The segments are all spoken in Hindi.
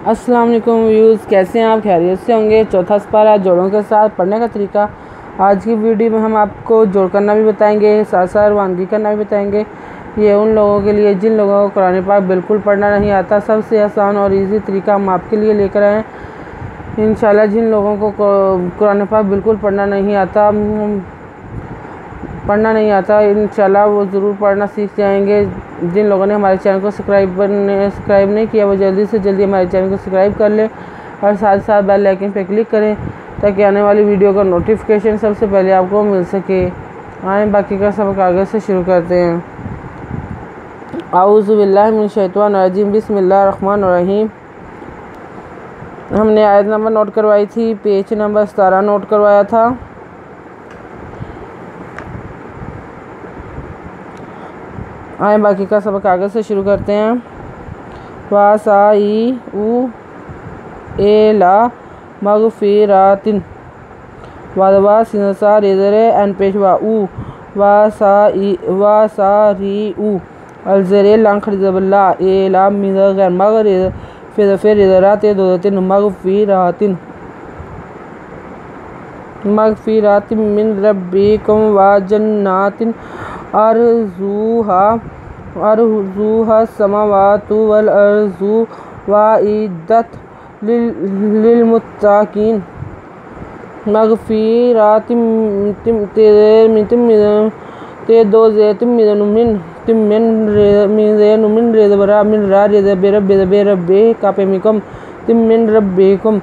अस्सलाम वालेकुम व्यूज़, कैसे हैं आप? खैरियत से होंगे। चौथा पारा जोड़ों के साथ पढ़ने का तरीका आज की वीडियो में हम आपको जोड़ करना भी बताएंगे, साथ साथ रवानगी करना भी बताएंगे। ये उन लोगों के लिए जिन लोगों को कुरान पाक बिल्कुल पढ़ना नहीं आता, सबसे आसान और इजी तरीका हम आपके लिए लेकर आए हैं। इंशाल्लाह जिन लोगों को कुरान पाक बिल्कुल पढ़ना नहीं आता इंशाल्लाह वो ज़रूर पढ़ना सीख जाएंगे। जिन लोगों ने हमारे चैनल को सब्सक्राइब नहीं किया वो जल्दी से जल्दी हमारे चैनल को सब्सक्राइब कर लें और साथ साथ बेल आइकन पर क्लिक करें ताकि आने वाली वीडियो का नोटिफिकेशन सबसे पहले आपको मिल सके। आए बाकी का सबक आगे से शुरू करते हैं। आऊज़ु बिल्लाहि मिनश शैतानिर रजीम, बिस्मिल्लाहिर्रहमानिर रहीम। हमने आयत नंबर नोट करवाई थी, पेज नंबर 17 नोट करवाया था। आए बाकी का सबक आगे से शुरू करते हैं। वासाई उ एला मगफिरातिन वादवा सिनसा रेजरे एन पेशवा उ वासारी उ अलजरे लंख रिजबल्ला एला मिज़र मगर फिर रिजरात दोतिन मगफिरातिन मिन रब्बिकुम व जन्नातिन अर्जुहा समावातु वल अर्जु वाइद्दत लिलमुत्ताकीन मगफिरातिम ते दो ज़ैतिम मिन रेज़बरा मिन रा रेज़बे कापेमिकम तिम मिन रब्बिकुम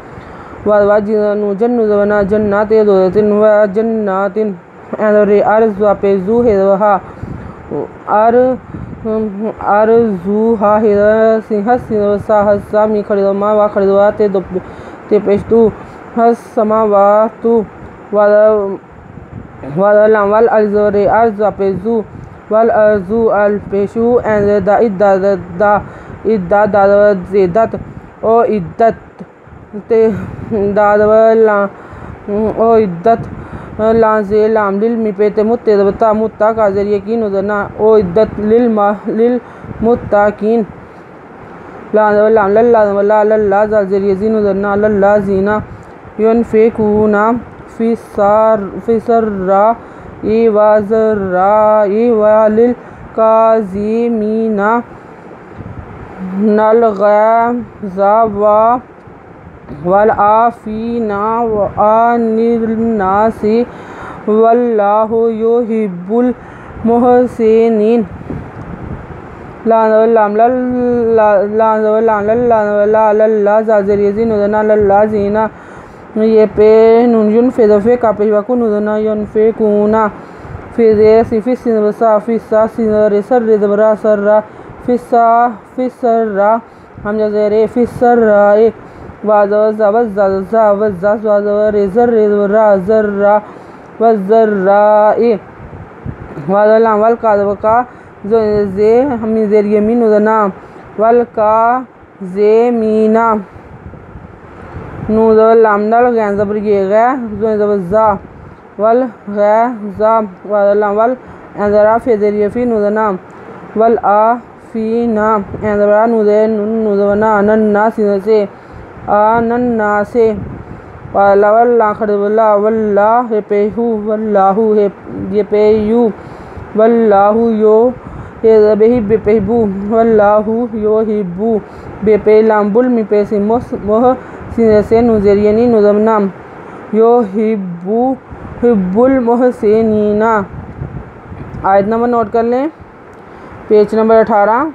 वजना जन्नात दोतिन व जन्नातिन अर्जुहा पेजू हेदहा अर्जुहा हस्सा मी खरीदमा व खरीदवा ते पेशतु हस्समावातु वल अलजरे अर्जुहा पेजू वल अर्जु अल पेशु इद्दत ओ इद्दत ते दादवला ओ इद्दत लाज़े लाम लिल मिपेते मुत्ता मुत्ता का जरिए की नज़रना ओ इद्दत लिल मुत्ताकीन लाम लल्ला जरिए जी नज़रना लल्ला जीना युनफिकूना फिसर्रा वज़र्राई वलिल काज़िमीना नल गज़ा वल आफीना अनिन्नासी वल्लाहु युहिब्बुल मुहसिनीन लल्ला ज़ाज़रियज़ी नुज़ना लल्ला ज़ीना ये पे नुन फ़ेदफ़े का पेशवाकु नुज़ना युनफ़िकूना फ़िज़े सिफ़िसा फ़िसा सिनरेसर रिज़बरा सर्रा फ़िसर्रा हम जज़रे फ़िसर्राए वल काज़बका ज़े हमी ज़ेर यमीन उदना वल का ज़ेमीना नूज़ल लामनल गैन ज़बर ये ग़ै ज़बज़ा वल ग़ै ज़ा वल एंज़रा फ़ेज़र यफ़ी नूज़ना वल आफ़ीना एंज़रा नूज़े नूज़वना नन्ना सिनसे आनन्ना से वल्ला खड़बला वल्ला हे पेहू वल्लाहु हे पेयू वल्लाहु यो हे बेही बेपेहबू वल्लाहु यो हिब्बू बेपे लाम्बुल मिपेसी मोह सिनसे नुज़रियनी नुज़मना यो हिब्बुल मोहसिनीना। आयत नंबर नोट कर लें, पेज नंबर 18।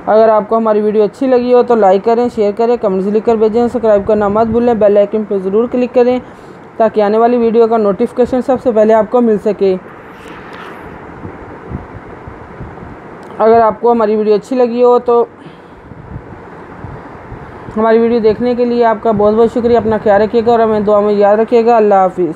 अगर आपको हमारी वीडियो अच्छी लगी हो तो लाइक करें, शेयर करें, कमेंट्स लिखकर भेजें, सब्सक्राइब करना मत भूलें, बेल आइकन पर ज़रूर क्लिक करें ताकि आने वाली वीडियो का नोटिफिकेशन सबसे पहले आपको मिल सके। अगर आपको हमारी वीडियो अच्छी लगी हो तो हमारी वीडियो देखने के लिए आपका बहुत बहुत शुक्रिया। अपना ख्याल रखिएगा और हमें दुआ में याद रखिएगा। अल्लाह हाफिज़।